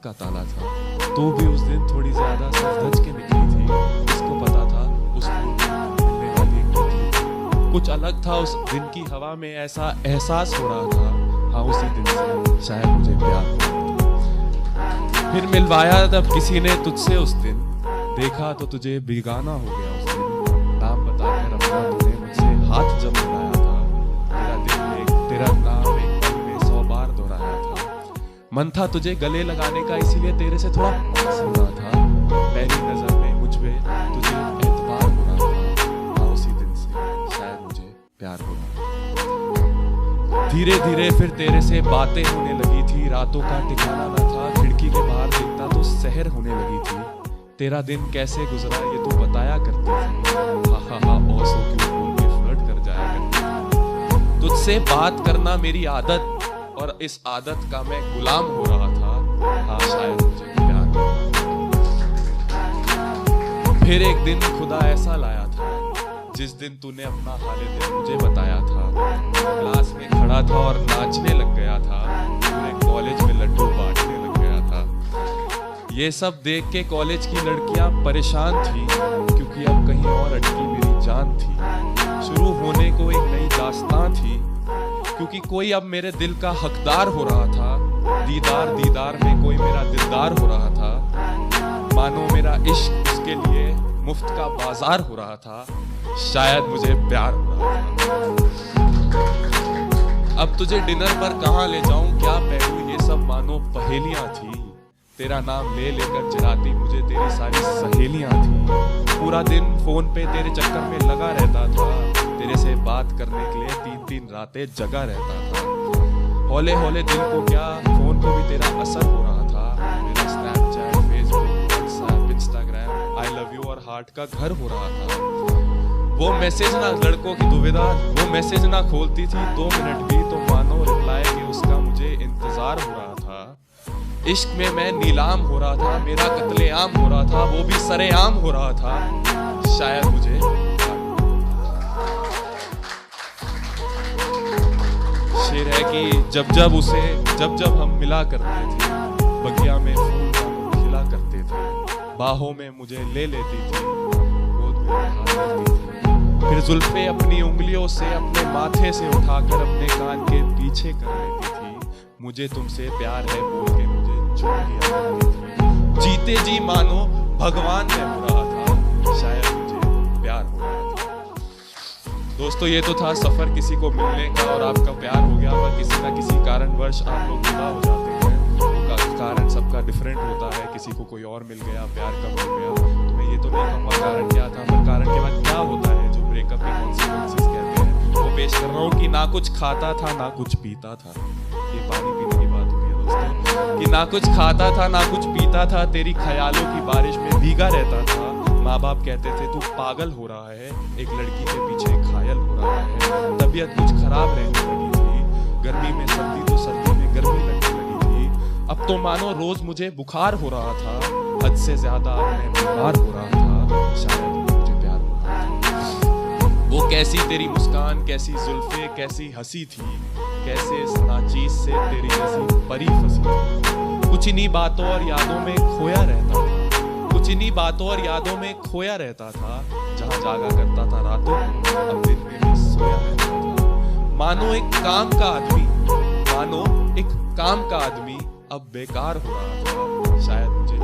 का ताला था। तो भी उस दिन थोड़ी ज्यादा सज के निकली थी। उसको पता था उस मिलने वाली एक तितली थी। कुछ अलग था उस दिन की हवा में, ऐसा एहसास हो रहा था हाँ उसी दिन से शायद मुझे प्यार हुआ। फिर मिलवाया तब किसी ने तुझसे उस दिन, देखा तो तुझे बेगाना हो गया उस दिन। नाम बताकर अपना तूने मुझसे हाथ जब मिलाया था, तेरा नाम एक पल में 100 बार दोहराया था। मन था तुझे गले लगाने का, इसीलिए तेरे से थोड़ा पास हो रहा था। पहली नजर में मुझ पे तुझे एतबार हो रहा था हाँ उसी दिन से शायद मुझे प्यार हो रहा था। धीरे धीरे फिर तेरे से बातें होने लगी थी। रातों का ठिकाना न था, खिड़की के बाहर देखता तो सहर होने लगी थी। तेरा दिन कैसे गुजरा ये तू बताया करती थी। हा ओसो क्यों बोल के फ्लर्ट कर जाया करती थी। तुझसे बात करना मेरी आदत, और इस आदत का मैं गुलाम हो रहा था हाँ शायद मुझे प्यार हुआ। फिर एक दिन खुदा ऐसा लाया था जिस दिन तूने अपना हाले दिल मुझे बताया था। क्लास में खड़ा था और नाचने लग गया था, पूरे कॉलेज में लड्डू बांटने लग गया था। ये सब देख के कॉलेज की लड़कियां परेशान थी, क्योंकि अब कहीं और अटकी मेरी जान थी। शुरू होने को एक नई दास्तान थी, क्योंकि कोई अब मेरे दिल का हकदार हो रहा था। दीदार दीदार में कोई मेरा दिलदार हो रहा था। मानो मेरा इश्क उसके लिए मुफ्त का बाजार हो रहा था, शायद मुझे प्यार हो रहा था। अब तुझे डिनर पर कहाँ ले जाऊं, क्या पहलू, ये सब मानो पहेलियां थी। तेरा नाम ले लेकर चिढ़ाती मुझे तेरी सारी सहेलियां थी। पूरा दिन फोन पे तेरे चक्कर में लगा रहता था। तेरे से बात करने के लिए 3-3 रातें जगा रहता था। हौले हौले दिल को क्या, फोन को भी तेरा असर हो रहा था। मेरा Snapchat, Facebook, WhatsApp, Instagram, I love you और हार्ट का घर हो रहा था। वो मैसेज ना लड़कों की दुविधा, वो मैसेज ना खोलती थी 2 मिनट भी, तो मानो रिप्लाई के उसका मुझे इंतजार हो रहा था। इश्क में मैं नीलाम हो रहा था, मेरा कत्लेआम हो रहा था, वो भी सरेआम हो रहा था, शायद मुझे। शेर है कि जब जब हम मिला करते थे, बगिया में फूल खिला करते थे। बाहों में मुझे ले लेती थी, गोद में उठा लेती थी। फिर जुल्फे अपनी उंगलियों से अपने माथे से उठाकर अपने कान के पीछे कर लेती थी। मुझे तुमसे प्यार है बोल के मुझे छोड़ दिया करती थी। जीते जी मानो भगवान में हो रहा था, शायद मुझे प्यार हो रहा था। दोस्तों ये तो था सफर किसी को मिलने का, और आपका प्यार हो गया, पर किसी ना किसी कारणवश आप लोग जुदा हो जाते हैं। कारण सबका डिफरेंट होता है, किसी को कोई और मिल गया, प्यार कम हो गया। तो मैं ये तो नहीं कहूँगा कारण क्या था, पर कारण के बाद क्या होता है जो ब्रेकअप के कॉन्सिक्वेंसेस कहते हैं, वो पेश कर रहा हूँ। कि ना कुछ खाता था ना कुछ पीता था, ये पानी पीने की बात हुई है दोस्तों। कि ना कुछ खाता था ना कुछ पीता था, तेरी ख्यालों की बारिश में भीगा रहता था। माँ बाप कहते थे तू पागल हो रहा है, एक लड़की के पीछे घायल हो रहा है। तबीयत कुछ खराब रहने लगी थी, गर्मी में सर्दी तो सर्दी में गर्मी लगने लगी थी। अब तो मानो रोज मुझे बुखार हो रहा था, हद से ज्यादा मैं बीमार हो रहा था, शायद मुझे प्यार हो रहा था। वो कैसी तेरी मुस्कान, कैसी जुल्फे, कैसी हंसी थी, कैसे इस नाचीज से तेरी जैसी परी फंसी थी। कुछ इन्हीं बातों और यादों में खोया रहता था, कुछ इन्हीं बातों और यादों में खोया रहता था। जहाँ जागा करता था रातों को, अब दिन में भी सोया रहता था। मानो एक काम का आदमी अब बेकार हो रहा था, शायद मुझे।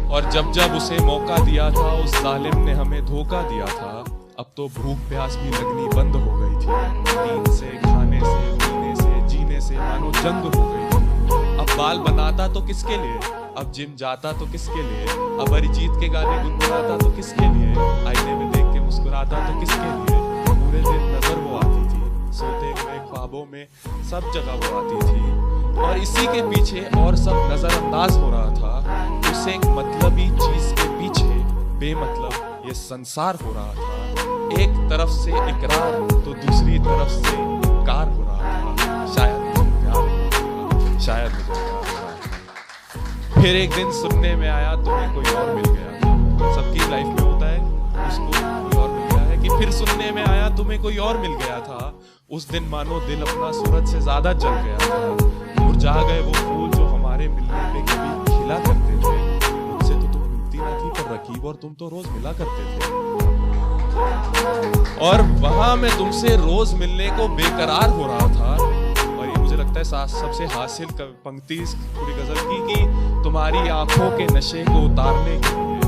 और जब उसे मौका दिया था, उस जालिम ने हमें धोखा दिया था। अब तो भूख प्यास भी लगनी बंद हो गई थी। नींद से, खाने से, पीने से, जीने से मानो जंग हो गई थी। अब बाल बनाता तो किसके लिए, अब जिम जाता तो किसके लिए, अब अरिजीत के गाने गुनगुनाता तो किसके लिए, आईने में देख के मुस्कुराता तो किसके लिए। पूरे दिन नजर वो आती थी, सोते हुए ख्वाबों में सब जगह वो आती थी, और इसी के पीछे और सब नजरअंदाज हो रहा था। उसे एक मतलबी चीज के पीछे बेमतलब ये संसार हो रहा था। एक तरफ से इकरार तो दूसरी तरफ से इनकार हो रहा था, शायद मुझे प्यार हो रहा था, शायद मुझे प्यार हो रहा था। फिर एक दिन सुनने में आया तुम्हें कोई और मिल गया। सबकी लाइफ में होता है, उसको कोई और मिल गया है। कि फिर सुनने में आया तुम्हें कोई और मिल गया था, उस दिन मानो दिल अपना सूरज से ज्यादा जल गया था। मुरझा गए वो फूल जो हमारे मिलने पे कभी खिला करते थे। मुझसे तो तुम मिलती ना थी पर रकीब और तुम तो रोज मिला करते थे, और वहां मैं तुमसे रोज मिलने को बेकरार हो रहा था। और ये मुझे लगता है सबसे हासिल पंक्ति इस पूरी गजल की कि तुम्हारी आंखों के नशे को उतारने के लिए,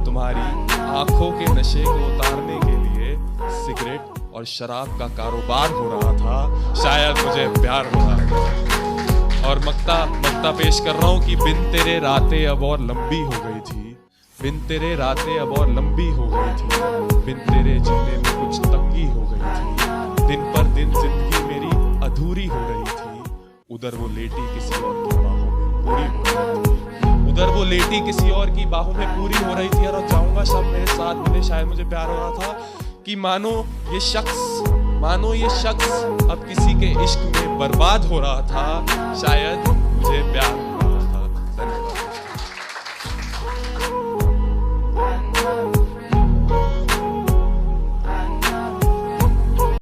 तुम्हारी आंखों के नशे को उतारने के लिए सिगरेट और शराब का कारोबार हो रहा था। शायद मुझे प्यार हो रहा था। और मक्ता पेश कर रहा हूं कि बिन तेरे रातें अब और लंबी हो गई थी, बिन तेरे रातें अब और लंबी हो गई थी, बिन तेरे जीने में कुछ तंगी हो गई थी। दिन पर दिन जिंदगी मेरी अधूरी हो रही थी। उधर वो लेटी किसी और की बाहों में पूरी हो रही थी, उधर वो लेटी किसी और की बाहों में पूरी हो रही थी। और जाऊंगा शब मेरे साथ मिले, शायद मुझे प्यार हो रहा था कि मानो ये शख्स अब किसी के इश्क में बर्बाद हो रहा था। शायद